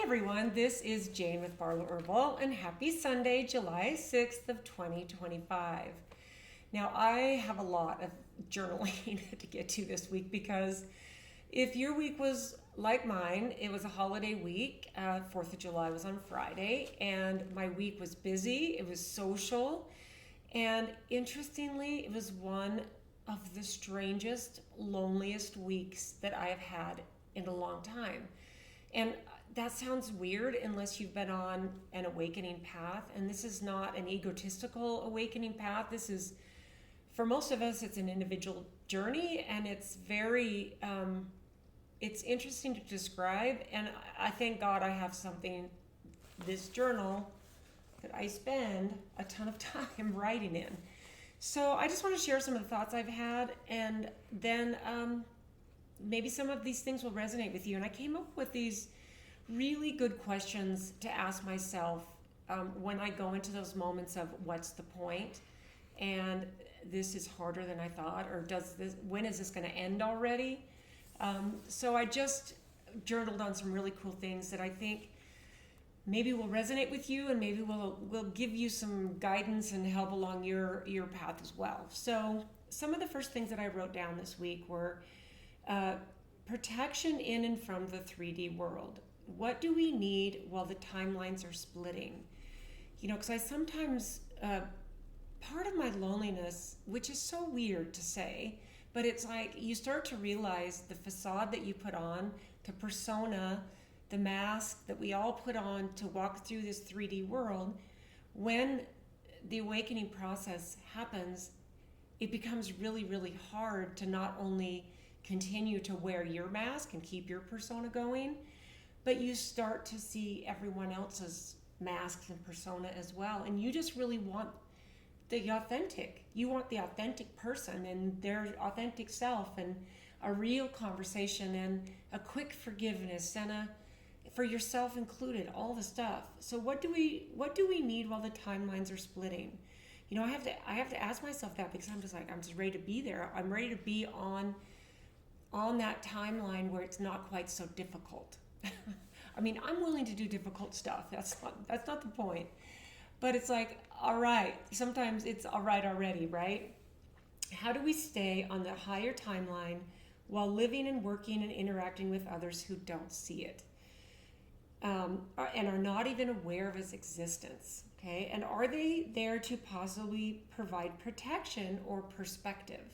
everyone, this is Jane with Barlow Herbal, and happy Sunday, July 6th of 2025. Now, I have a lot of journaling to get to this week because if your week was like mine, it was a holiday week. 4th of July was on Friday, and my week was busy, it was social, and interestingly, it was one of the strangest, loneliest weeks that I have had in a long time. And that sounds weird unless you've been on an awakening path. And this is not an egotistical awakening path. This is, for most of us, it's an individual journey, and it's very, it's interesting to describe. And I thank God I have something, this journal, that I spend a ton of time writing in. So I just want to share some of the thoughts I've had, and then maybe some of these things will resonate with you. And I came up with these really good questions to ask myself when I go into those moments of what's the point, and this is harder than I thought, or when is this going to end already? So I just journaled on some really cool things that I think maybe will resonate with you, and maybe will give you some guidance and help along your path as well. So some of the first things that I wrote down this week were protection in and from the 3D world. What do we need while the timelines are splitting? You know, because I sometimes, part of my loneliness, which is so weird to say, but it's like you start to realize the facade that you put on, the persona, the mask that we all put on to walk through this 3D world, when the awakening process happens, it becomes really, really hard to not only continue to wear your mask and keep your persona going, but you start to see everyone else's masks and persona as well. And you just really want the authentic. You want the authentic person and their authentic self, and a real conversation, and a quick forgiveness, and for yourself included, all the stuff. So what do we need while the timelines are splitting? You know, I have to ask myself that, because I'm just ready to be there. I'm ready to be on that timeline where it's not quite so difficult. I mean, I'm willing to do difficult stuff. That's not the point. But it's like, all right, sometimes it's all right already, right? How do we stay on the higher timeline while living and working and interacting with others who don't see it, and are not even aware of its existence? Okay, and are they there to possibly provide protection or perspective?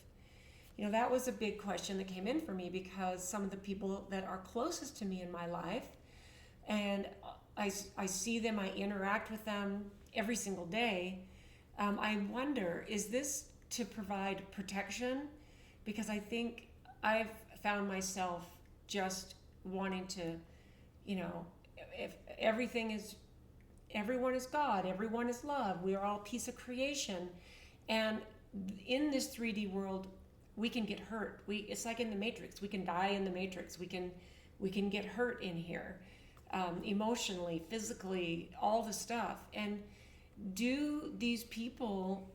You know, that was a big question that came in for me, because some of the people that are closest to me in my life, and I see them, I interact with them every single day. I wonder, is this to provide protection? Because I think I've found myself just wanting to, you know, if everyone is God, everyone is love, we are all a piece of creation. And in this 3D world, we can get hurt. It's like in the Matrix. We can die in the Matrix. We can get hurt in here, emotionally, physically, all the stuff. And do these people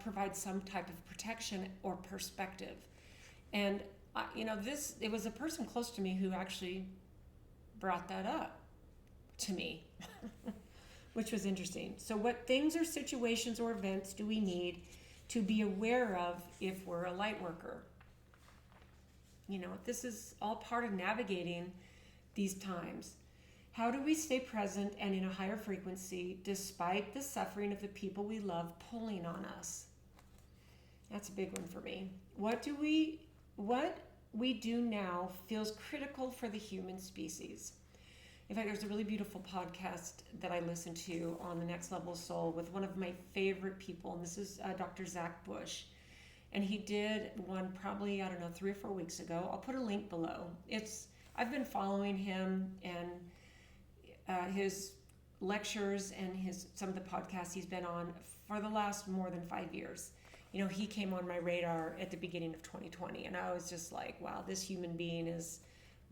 provide some type of protection or perspective? And it was a person close to me who actually brought that up to me, which was interesting. So what things or situations or events do we need to be aware of if we're a light worker? You know, this is all part of navigating these times. How do we stay present and in a higher frequency despite the suffering of the people we love pulling on us? That's a big one for me. What we do now feels critical for the human species. In fact, there's a really beautiful podcast that I listened to on the Next Level Soul with one of my favorite people, and this is Dr. Zach Bush. And he did one probably, 3 or 4 weeks ago. I'll put a link below. I've been following him and his lectures and some of the podcasts he's been on for the last more than 5 years. You know, he came on my radar at the beginning of 2020, and I was just like, wow, this human being is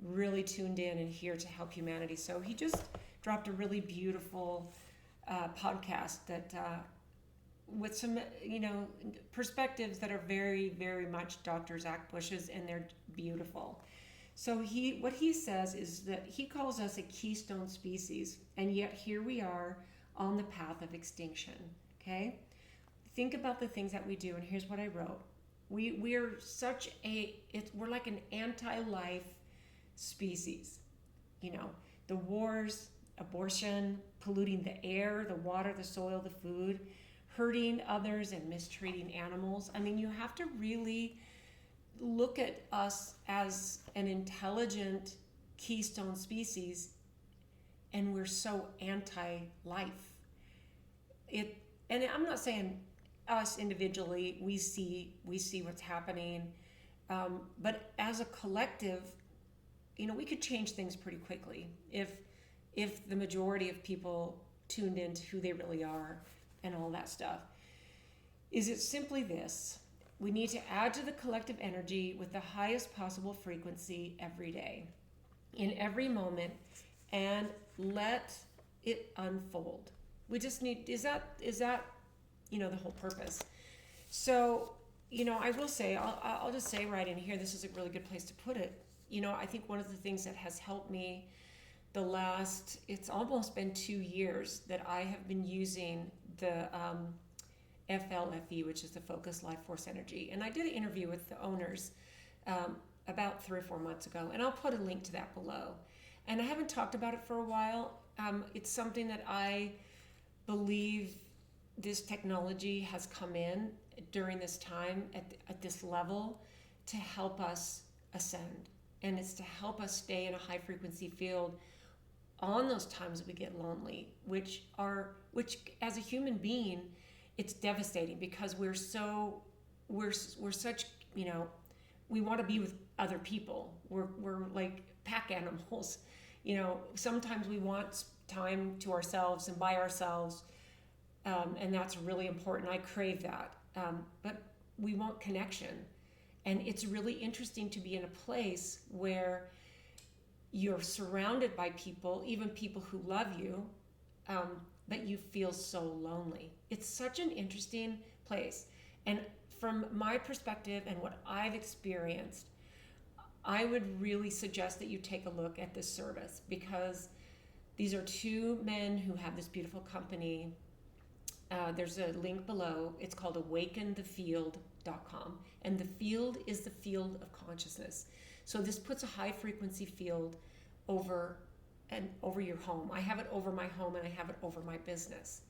really tuned in and here to help humanity. So he just dropped a really beautiful podcast that with some, perspectives that are very, very much Dr. Zach Bush's, and they're beautiful. So what he says is that he calls us a keystone species, and yet here we are on the path of extinction. Okay, think about the things that we do, and here's what I wrote. We're we're like an anti-life species. You know, the wars, abortion, polluting the air, the water, the soil, the food, hurting others and mistreating animals. I mean, you have to really look at us as an intelligent keystone species, and we're so anti-life. And I'm not saying us individually, we see what's happening, but as a collective, we could change things pretty quickly if the majority of people tuned into who they really are and all that stuff. Is it simply this? We need to add to the collective energy with the highest possible frequency every day, in every moment, and let it unfold. We just need, is that the whole purpose. So, I will say, I'll just say right in here, this is a really good place to put it. I think one of the things that has helped me it's almost been 2 years that I have been using the FLFE, which is the Focus Life Force Energy. And I did an interview with the owners about 3 or 4 months ago, and I'll put a link to that below. And I haven't talked about it for a while. It's something that I believe this technology has come in during this time at this level to help us ascend. And it's to help us stay in a high frequency field on those times that we get lonely, which as a human being, it's devastating because we're such, we want to be with other people. We're like pack animals. Sometimes we want time to ourselves and by ourselves, and that's really important. I crave that, but we want connection. And it's really interesting to be in a place where you're surrounded by people, even people who love you, but you feel so lonely. It's such an interesting place. And from my perspective and what I've experienced, I would really suggest that you take a look at this service, because these are 2 men who have this beautiful company. There's a link below. It's called awakenthefield.com. And the field is the field of consciousness. So this puts a high frequency field over your home. I have it over my home, and I have it over my business,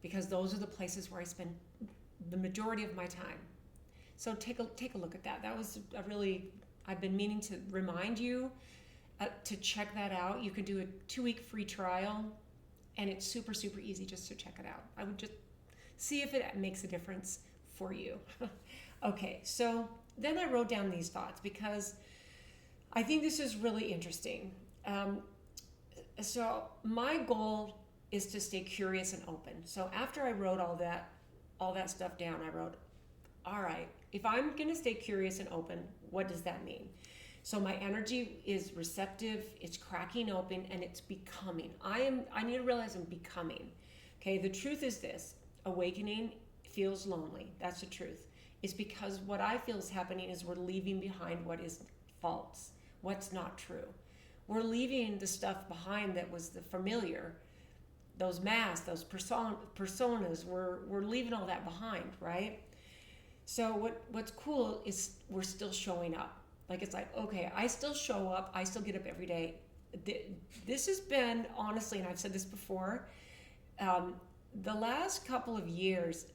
because those are the places where I spend the majority of my time. So take a look at that. That was I've been meaning to remind you to check that out. You can do a 2-week free trial, and it's super, super easy just to check it out. I would just see if it makes a difference for you. Okay, so then I wrote down these thoughts because I think this is really interesting. So my goal is to stay curious and open. So after I wrote all that stuff down, I wrote, all right, if I'm going to stay curious and open, what does that mean? So my energy is receptive, it's cracking open, and it's becoming. I need to realize I'm becoming. Okay, the truth is this: awakening feels lonely. That's the truth. It's because what I feel is happening is we're leaving behind what is false, what's not true. We're leaving the stuff behind that was the familiar, those masks, those personas. We're leaving all that behind, right? So what's cool is we're still showing up. Like, it's like, okay, I still show up. I still get up every day. This has been, honestly, and I've said this before, the last couple of years,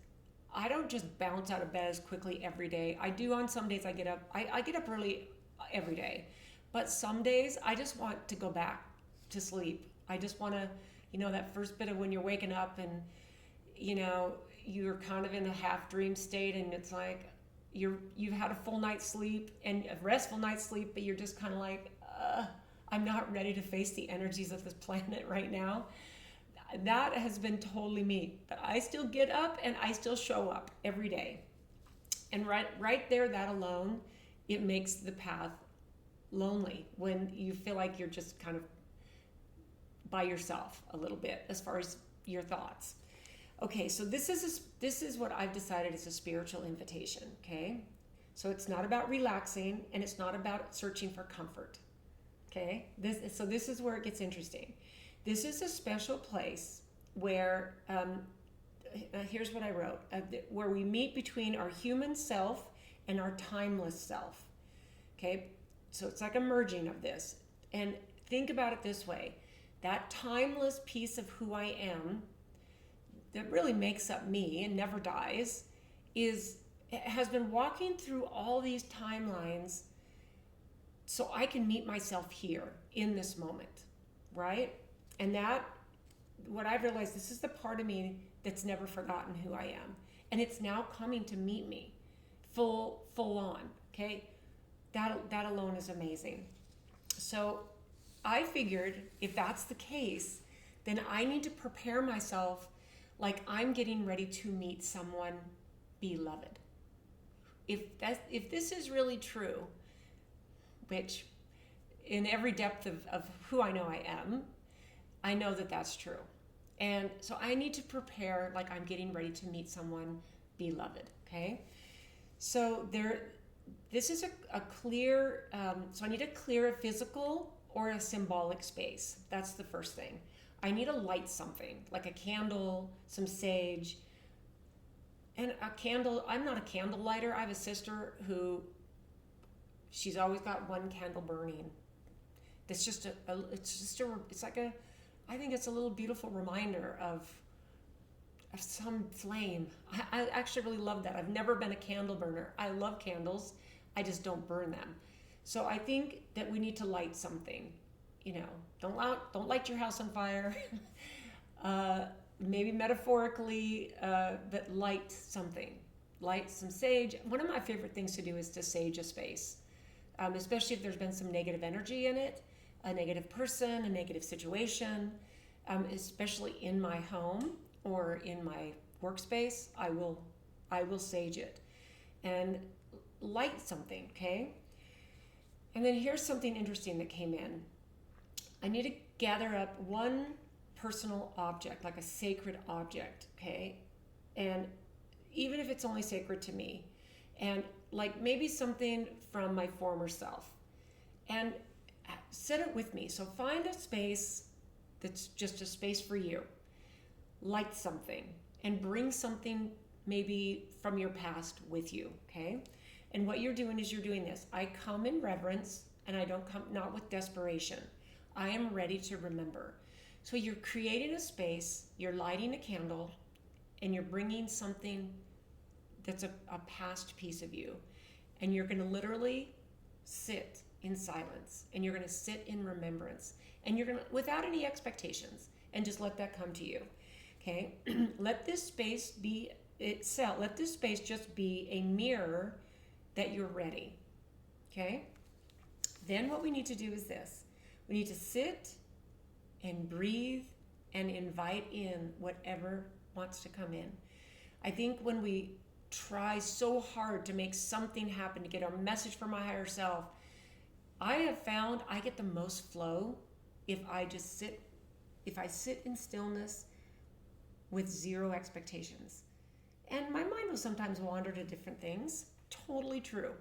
I don't just bounce out of bed as quickly every day. I do on some days. I get up early every day. But some days I just want to go back to sleep. I just want to, that first bit of when you're waking up and, you're kind of in a half dream state, and it's like you've had a full night's sleep and a restful night's sleep, but you're just kind of like, I'm not ready to face the energies of this planet right now. That has been totally me. But I still get up and I still show up every day. And right there, that alone, it makes the path lonely when you feel like you're just kind of by yourself a little bit as far as your thoughts. Okay, so this is what I've decided is a spiritual invitation, okay? So it's not about relaxing, and it's not about searching for comfort. Okay? This is where it gets interesting. This is a special place where, here's what I wrote, where we meet between our human self and our timeless self. Okay? So it's like a merging of this. And think about it this way. That timeless piece of who I am that really makes up me and never dies has been walking through all these timelines so I can meet myself here in this moment, right? And that, what I've realized, this is the part of me that's never forgotten who I am. And it's now coming to meet me full on, okay? That alone is amazing. So I figured if that's the case, then I need to prepare myself like I'm getting ready to meet someone beloved. If this is really true, which in every depth of who I know I am, I know that that's true. And so I need to prepare like I'm getting ready to meet someone beloved, okay? So this is a clear, so I need to clear a physical or a symbolic space. That's the first thing. I need to light something, like a candle, some sage, and a candle. I'm not a candle lighter. I have a sister who, she's always got one candle burning. That's just I think it's a little beautiful reminder of some flame. I actually really love that. I've never been a candle burner. I love candles. I just don't burn them. So I think that we need to light something. Don't light your house on fire. Maybe metaphorically, but light something. Light some sage. One of my favorite things to do is to sage a space, especially if there's been some negative energy in it, a negative person, a negative situation, especially in my home or in my workspace. I will sage it and light something, okay? And then here's something interesting that came in. I need to gather up one personal object, like a sacred object, okay? And even if it's only sacred to me, and like maybe something from my former self, and set it with me. So find a space that's just a space for you. Light something and bring something maybe from your past with you, okay? And what you're doing is you're doing this. I come in reverence, and I don't come not with desperation. I am ready to remember. So you're creating a space, you're lighting a candle, and you're bringing something that's a past piece of you. And you're going to literally sit in silence, and you're going to sit in remembrance, and you're going to, without any expectations, and just let that come to you, okay? Let this space be itself. Let this space just be a mirror that you're ready, okay? Then what we need to do is this. We need to sit and breathe and invite in whatever wants to come in. I think when we try so hard to make something happen, to get a message from my higher self, I have found I get the most flow if I sit in stillness with zero expectations. And my mind will sometimes wander to different things. Totally true.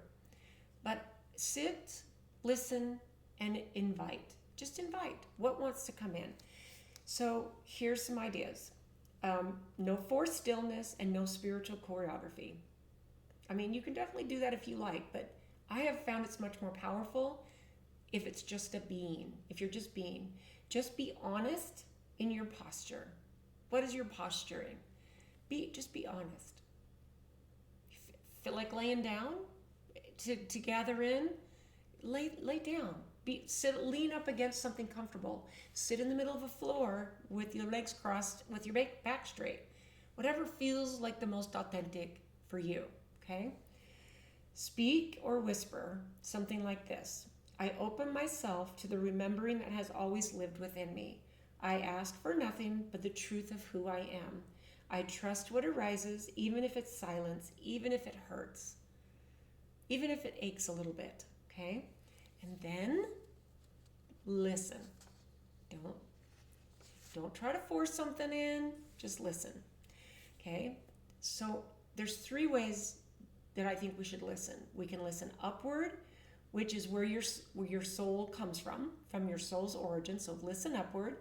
But sit, listen, and invite. Just invite what wants to come in. So here's some ideas. No forced stillness and no spiritual choreography. I mean, you can definitely do that if you like, but I have found it's much more powerful if it's just a being. If you're just being. Just be honest in your posture. What is your posturing? Just be honest. Feel like laying down to gather in? Lay down. Lean up against something comfortable. Sit in the middle of a floor with your legs crossed, with your back straight. Whatever feels like the most authentic for you, okay? Speak or whisper something like this. I open myself to the remembering that has always lived within me. I ask for nothing but the truth of who I am. I trust what arises, even if it's silence, even if it hurts, even if it aches a little bit, okay? And then listen. Don't try to force something in, just listen. Okay? So there's 3 ways that I think we should listen. We can listen upward, which is where your soul comes from your soul's origin. So listen upward,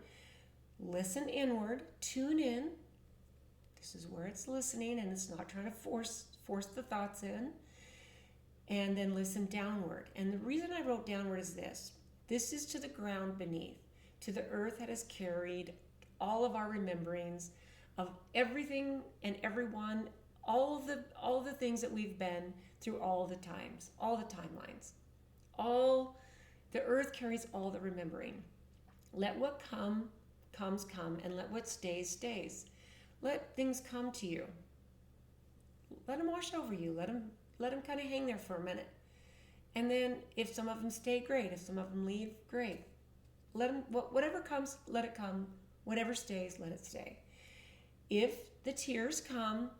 listen inward, tune in. This is where it's listening, and it's not trying to force the thoughts in. And then listen downward. And the reason I wrote downward is this. This is to the ground beneath, to the earth that has carried all of our rememberings of everything and everyone, all of the things that we've been through all the times, all the timelines. The earth carries all the remembering. Let what comes, and let what stays. Let things come to you. Let them wash over you. Let them kind of hang there for a minute. And then if some of them stay, great. If some of them leave, great. Let them, whatever comes, let it come. Whatever stays, let it stay. If the tears come,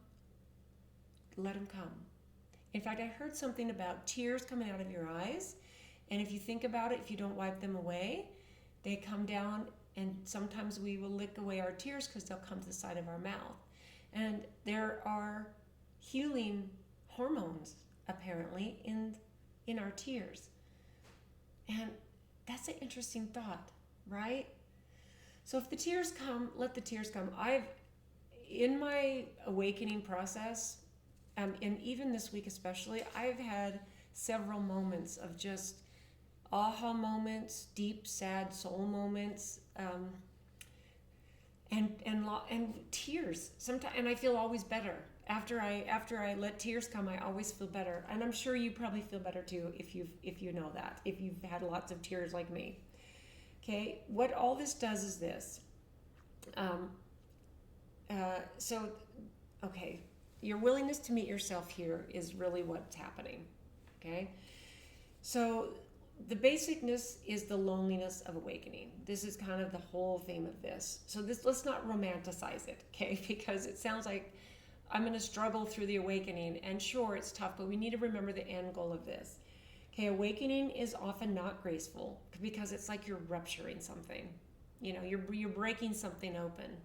let them come. In fact, I heard something about tears coming out of your eyes. And if you think about it, if you don't wipe them away, they come down, and sometimes we will lick away our tears because they'll come to the side of our mouth. And there are healing hormones, apparently, in our tears. And that's an interesting thought, right? So if the tears come, let the tears come. In my awakening process, and even this week especially, I've had several moments of just aha moments, deep, sad soul moments, and tears. Sometimes, and I feel always better after I let tears come. I always feel better, and I'm sure you probably feel better too if you know that, if you've had lots of tears like me. Okay, what all this does is this. Your willingness to meet yourself here is really what's happening. Okay, so the basicness is the loneliness of awakening. This is kind of the whole theme of this. So let's not romanticize it, okay? Because it sounds like I'm going to struggle through the awakening, and sure, it's tough, but we need to remember the end goal of this. Okay, awakening is often not graceful because it's like you're rupturing something. You know, you're breaking something open.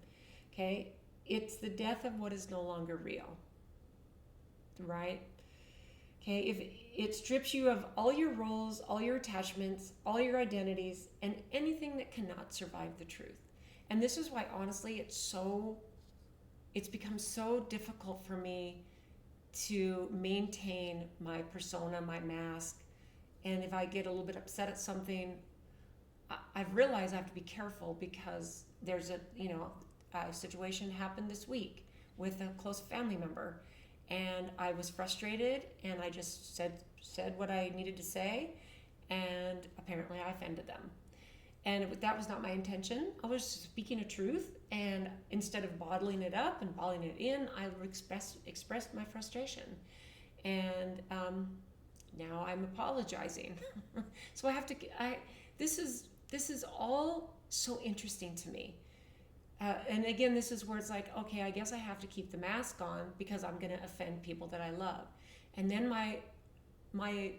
Okay, it's the death of what is no longer real. Right? Okay, if it strips you of all your roles, all your attachments, all your identities, and anything that cannot survive the truth. And this is why, honestly, it's become so difficult for me to maintain my persona, my mask. And if I get a little bit upset at something, I've realized I have to be careful, because there's a situation happened this week with a close family member, and I was frustrated, and I just said what I needed to say, and apparently I offended them. And that was not my intention. I was speaking a truth, and instead of bottling it up and bottling it in, I expressed my frustration. And now I'm apologizing. So this is all so interesting to me. And again, this is where it's like, okay, I guess I have to keep the mask on because I'm going to offend people that I love. And then my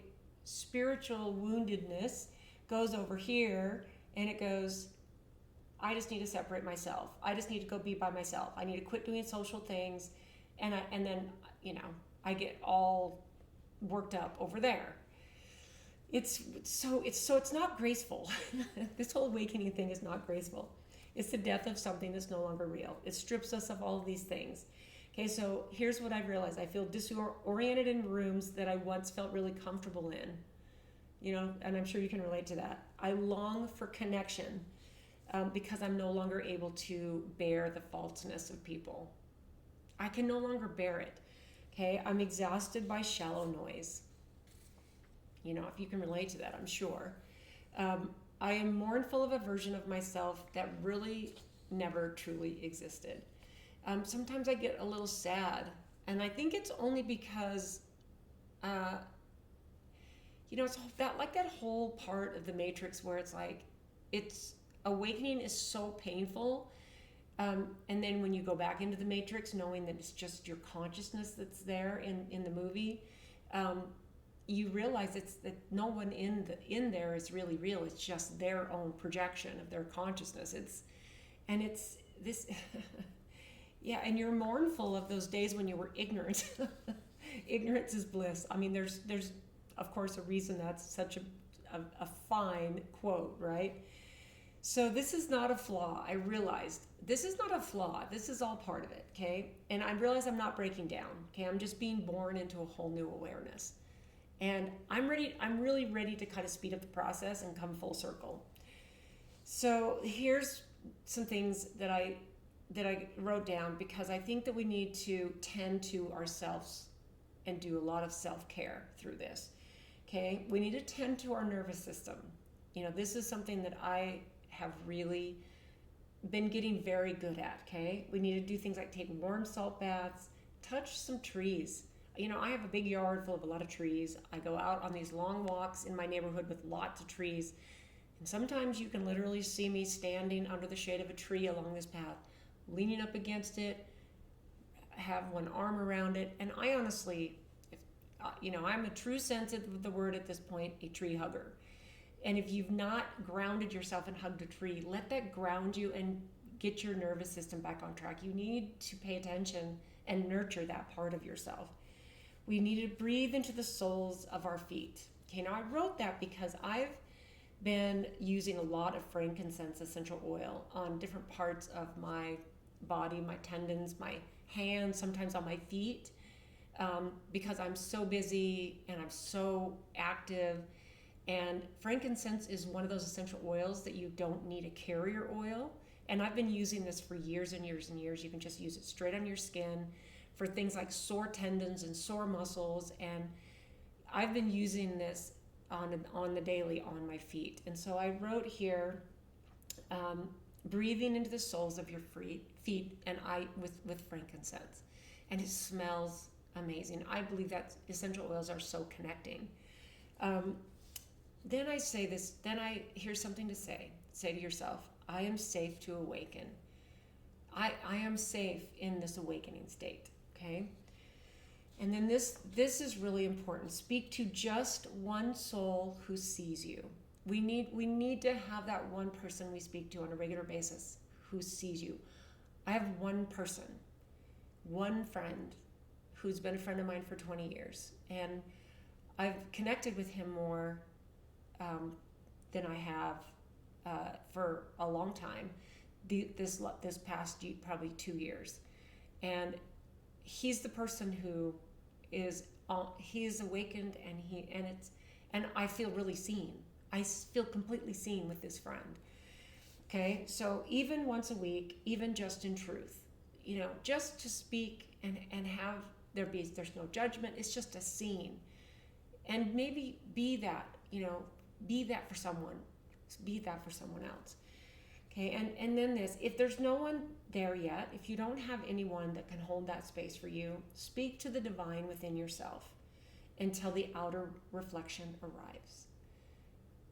spiritual woundedness goes over here, and it goes, I just need to separate myself. I just need to go be by myself. I need to quit doing social things. And then I get all worked up over there. It's not graceful. This whole awakening thing is not graceful. It's the death of something that's no longer real. It strips us of all of these things. Okay, so here's what I've realized. I feel disoriented in rooms that I once felt really comfortable in. And I'm sure you can relate to that. I long for connection because I'm no longer able to bear the falseness of people. I can no longer bear it. Okay, I'm exhausted by shallow noise. If you can relate to that, I'm sure. I am mournful of a version of myself that really never truly existed. Sometimes I get a little sad, and I think it's only because, it's that whole part of the Matrix where it's like, awakening is so painful, and then when you go back into the Matrix, knowing that it's just your consciousness that's there in the movie, you realize that no one in there is really real. It's just their own projection of their consciousness. It's this, yeah. And you're mournful of those days when you were ignorant, Ignorance is bliss. I mean, there's of course a reason that's such a fine quote, right? So this is not a flaw. I realized this is not a flaw. This is all part of it, okay? And I realize I'm not breaking down, okay? I'm just being born into a whole new awareness. And I'm really ready to kind of speed up the process and come full circle. So here's some things that I wrote down, because I think that we need to tend to ourselves and do a lot of self-care through this. Okay? We need to tend to our nervous system. You know, this is something that I have really been getting very good at, okay? We need to do things like take warm salt baths, touch some trees. You know, I have a big yard full of a lot of trees. I go out on these long walks in my neighborhood with lots of trees. And sometimes you can literally see me standing under the shade of a tree along this path, leaning up against it, have one arm around it. And I honestly, I'm a true sense of the word at this point, a tree hugger. And if you've not grounded yourself and hugged a tree, let that ground you and get your nervous system back on track. You need to pay attention and nurture that part of yourself. We need to breathe into the soles of our feet. Okay, now I wrote that because I've been using a lot of frankincense essential oil on different parts of my body, my tendons, my hands, sometimes on my feet, because I'm so busy and I'm so active. And frankincense is one of those essential oils that you don't need a carrier oil. And I've been using this for years and years and years. You can just use it straight on your skin for things like sore tendons and sore muscles. And I've been using this on the daily on my feet. And so I wrote here, breathing into the soles of your feet and with frankincense. And it smells amazing. I believe that essential oils are so connecting. Then I say this, here's something to say. Say to yourself, I am safe to awaken. I am safe in this awakening state, okay? And then this is really important. Speak to just one soul who sees you. We need to have that one person we speak to on a regular basis who sees you. I have one person, one friend who's been a friend of mine for 20 years. And I've connected with him more than I have for a long time. This past probably 2 years, and he's the person who he's awakened, and I feel really seen. I feel completely seen with this friend. Okay, so even once a week, even just in truth, just to speak and have there's no judgment. It's just a scene, and maybe be that for someone, be that for someone else. Okay, and then this, if there's no one there yet, if you don't have anyone that can hold that space for you, speak to the divine within yourself until the outer reflection arrives.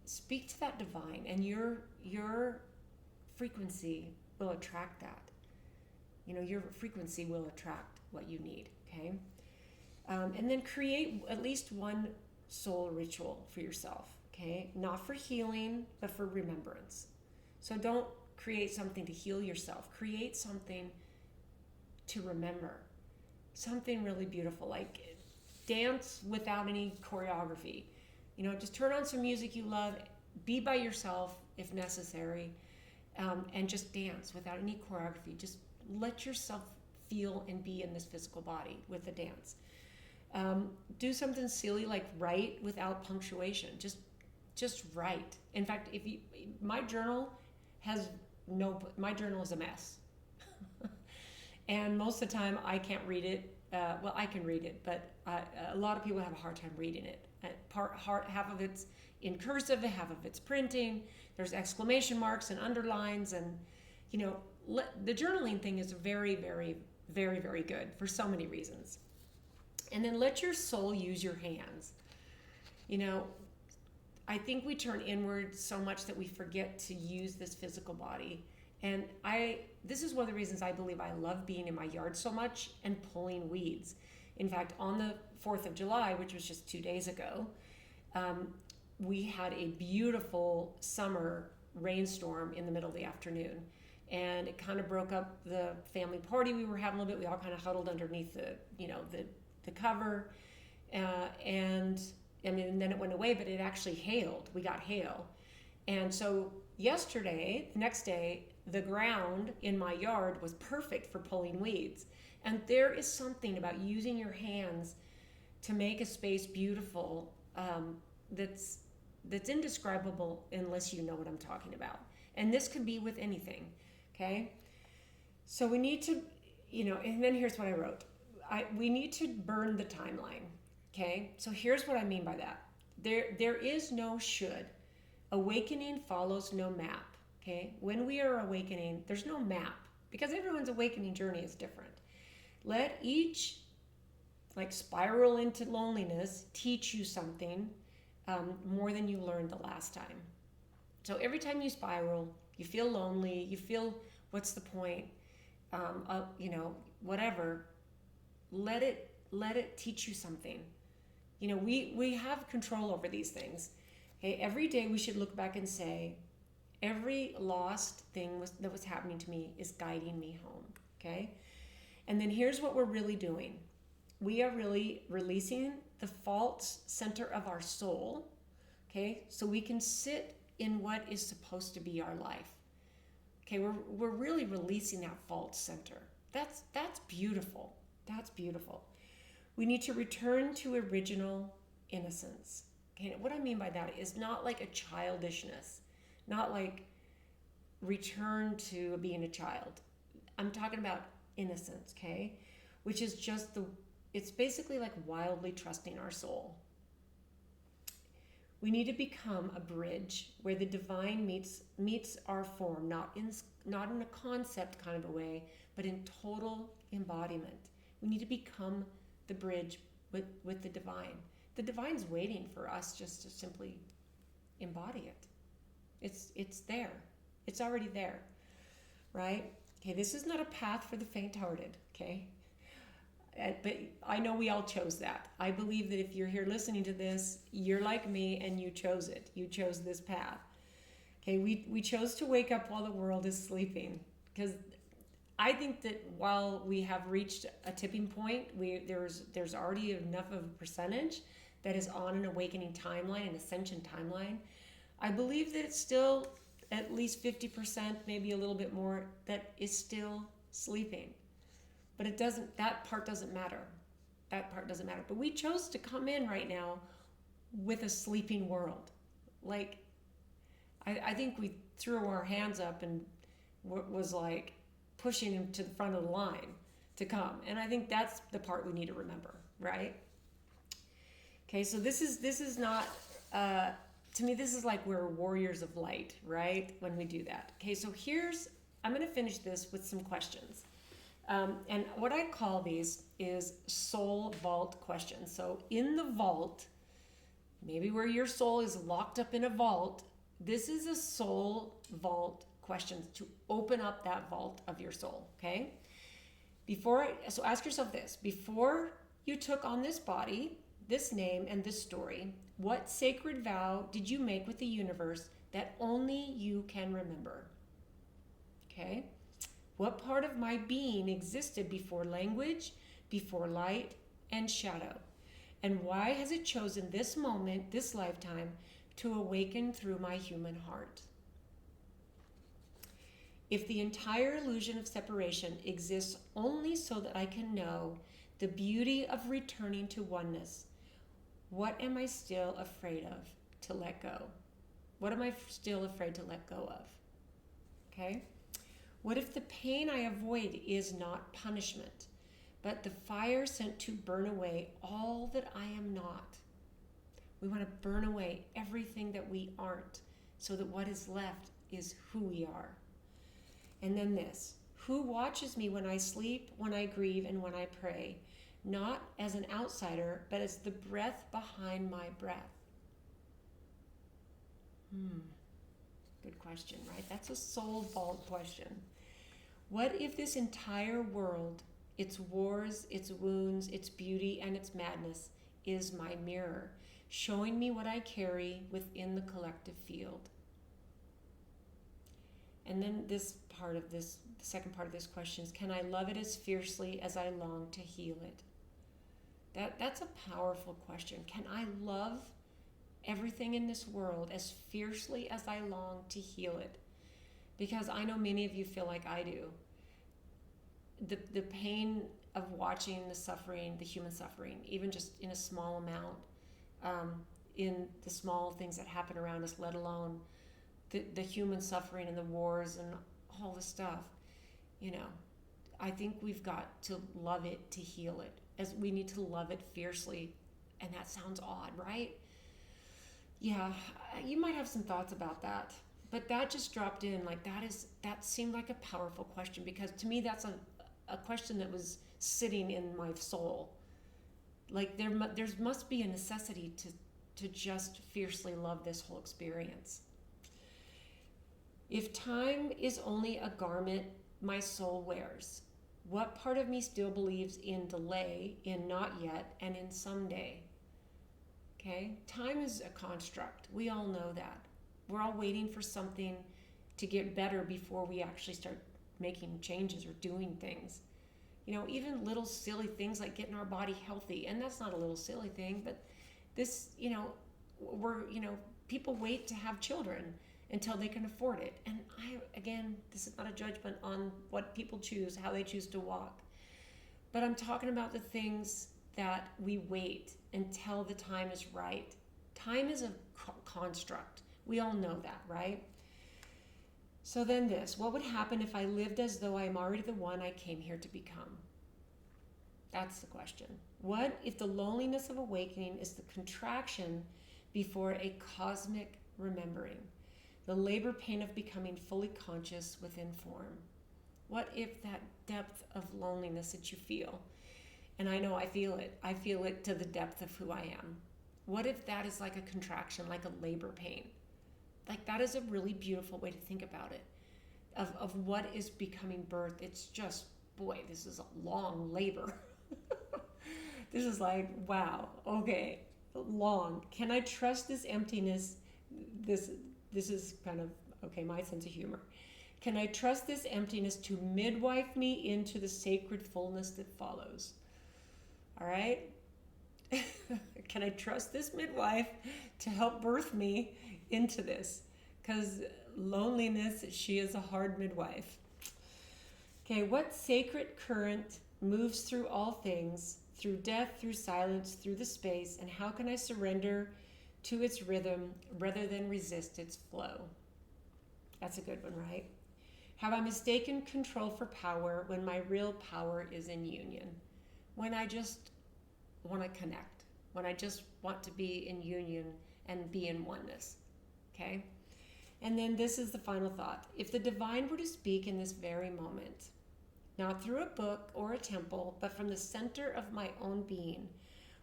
Speak to that divine, and your frequency will attract that. Your frequency will attract what you need, okay? And then create at least one soul ritual for yourself, okay? Not for healing, but for remembrance. So don't create something to heal yourself. Create something to remember. Something really beautiful, like dance without any choreography. Just turn on some music you love, be by yourself if necessary, and just dance without any choreography. Just let yourself feel and be in this physical body with the dance. Do something silly like write without punctuation. Just write. In fact, my journal is a mess. And most of the time I can't read it. Well, I can read it, but a lot of people have a hard time reading it. Half of it's in cursive, half of it's printing. There's exclamation marks and underlines, and the journaling thing is very, very, very, very good for so many reasons. And then let your soul use your hands. I think we turn inward so much that we forget to use this physical body. And this is one of the reasons I believe I love being in my yard so much and pulling weeds. In fact, on the 4th of July, which was just 2 days ago, we had a beautiful summer rainstorm in the middle of the afternoon. And it kind of broke up the family party we were having a little bit. We all kind of huddled underneath the the cover, and I mean, and then it went away, but it actually hailed. We got hail. And so yesterday, the next day, the ground in my yard was perfect for pulling weeds. And there is something about using your hands to make a space beautiful, that's indescribable unless you know what I'm talking about. And this could be with anything, okay? So we need to, and then here's what I wrote. We need to burn the timeline, okay? So here's what I mean by that. There is no should. Awakening follows no map, okay? When we are awakening, there's no map because everyone's awakening journey is different. Let each spiral into loneliness teach you something more than you learned the last time. So every time you spiral, you feel lonely, you feel what's the point, whatever. Let it teach you something. We have control over these things. Okay, every day we should look back and say, every lost thing that was happening to me is guiding me home. Okay, and then here's what we're really doing. We are really releasing the false center of our soul. Okay, so we can sit in what is supposed to be our life. Okay, we're really releasing that false center. That's beautiful. That's beautiful. We need to return to original innocence. Okay, what I mean by that is not like a childishness, not like return to being a child. I'm talking about innocence, okay? Which is just it's basically like wildly trusting our soul. We need to become a bridge where the divine meets our form, not in a concept kind of a way, but in total embodiment. We need to become the bridge with the divine. The divine's waiting for us just to simply embody it. It's there. It's already there, right? Okay, this is not a path for the faint-hearted, okay? But I know we all chose that. I believe that if you're here listening to this, you're like me and you chose it. You chose this path. Okay, we chose to wake up while the world is sleeping, because I think that while we have reached a tipping point, there's already enough of a percentage that is on an awakening timeline, an ascension timeline. I believe that it's still at least 50%, maybe a little bit more, that is still sleeping. But that part doesn't matter. That part doesn't matter. But we chose to come in right now with a sleeping world. Like, I think we threw our hands up and was like pushing him to the front of the line to come. And I think that's the part we need to remember, right? Okay, so this is not, to me, this is like we're warriors of light, right? When we do that. Okay, so I'm going to finish this with some questions. And what I call these is soul vault questions. So in the vault, maybe where your soul is locked up in a vault, this is a soul vault question to open up that vault of your soul, okay? So ask yourself this. Before you took on this body, this name, and this story, what sacred vow did you make with the universe that only you can remember? Okay? What part of my being existed before language, before light, and shadow? And why has it chosen this moment, this lifetime, to awaken through my human heart? If the entire illusion of separation exists only so that I can know the beauty of returning to oneness, what am I still afraid of to let go? What am I still afraid to let go of? Okay? What if the pain I avoid is not punishment, but the fire sent to burn away all that I am not? We want to burn away everything that we aren't, so that what is left is who we are. And then this, who watches me when I sleep, when I grieve, and when I pray, not as an outsider, but as the breath behind my breath? Good question, right? That's a soul vault question. What if this entire world, its wars, its wounds, its beauty, and its madness is my mirror, showing me what I carry within the collective field? And then the second part of this question is, can I love it as fiercely as I long to heal it? That's a powerful question. Can I love everything in this world as fiercely as I long to heal it? Because I know many of you feel like I do. The pain of watching the suffering, the human suffering, even just in a small amount, in the small things that happen around us, let alone the human suffering and the wars and all the stuff, I think we've got to love it to heal it, as we need to love it fiercely. And that sounds odd, right? Yeah, you might have some thoughts about that, but that just dropped in. Like that seemed like a powerful question, because to me that's a question that was sitting in my soul. Like there must be a necessity to just fiercely love this whole experience. If time is only a garment my soul wears, what part of me still believes in delay, in not yet, and in someday? Okay? Time is a construct. We all know that. We're all waiting for something to get better before we actually start making changes or doing things. Even little silly things like getting our body healthy. And that's not a little silly thing, but this, people wait to have children until they can afford it. And this is not a judgment on what people choose, how they choose to walk. But I'm talking about the things that we wait until the time is right. Time is a construct. We all know that, right? So then what would happen if I lived as though I'm already the one I came here to become? That's the question. What if the loneliness of awakening is the contraction before a cosmic remembering? The labor pain of becoming fully conscious within form. What if that depth of loneliness that you feel, and I know I feel it to the depth of who I am. What if that is like a contraction, like a labor pain? Like that is a really beautiful way to think about it, of what is becoming birth. It's just, boy, this is a long labor. This is like, wow, okay, long. Can I trust this emptiness? This is kind of, okay, my sense of humor. Can I trust this emptiness to midwife me into the sacred fullness that follows? All right? Can I trust this midwife to help birth me into this? Because loneliness, she is a hard midwife. Okay, what sacred current moves through all things, through death, through silence, through the space, and how can I surrender to its rhythm rather than resist its flow? That's a good one, right? Have I mistaken control for power when my real power is in union? When I just want to connect, when I just want to be in union and be in oneness, okay? And then this is the final thought. If the divine were to speak in this very moment, not through a book or a temple, but from the center of my own being,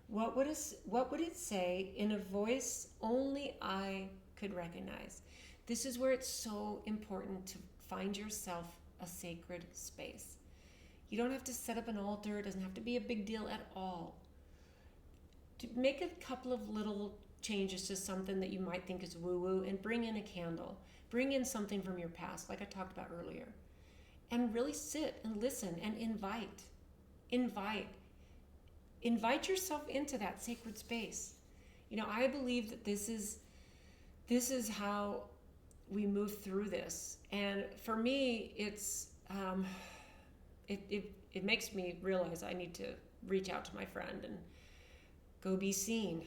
what would it say in a voice only I could recognize? This is where it's so important to find yourself a sacred space. You don't have to set up an altar. It doesn't have to be a big deal at all. To make a couple of little changes to something that you might think is woo-woo, and bring in a candle. Bring in something from your past, like I talked about earlier. And really sit and listen and invite. Invite yourself into that sacred space. I believe that this is how we move through this. And for me, it's it makes me realize I need to reach out to my friend and go be seen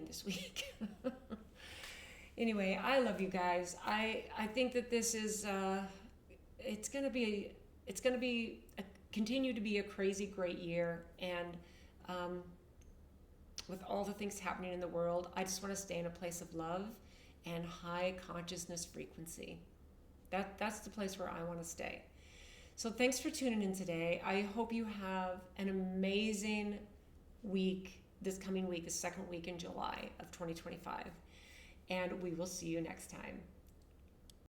this week. Anyway, I love you guys. I think that this is it's gonna continue to be a crazy great year, and with all the things happening in the world, I just want to stay in a place of love and high consciousness frequency. That's the place where I want to stay. So thanks for tuning in today. I hope you have an amazing week this coming week, the second week in July of 2025. And we will see you next time.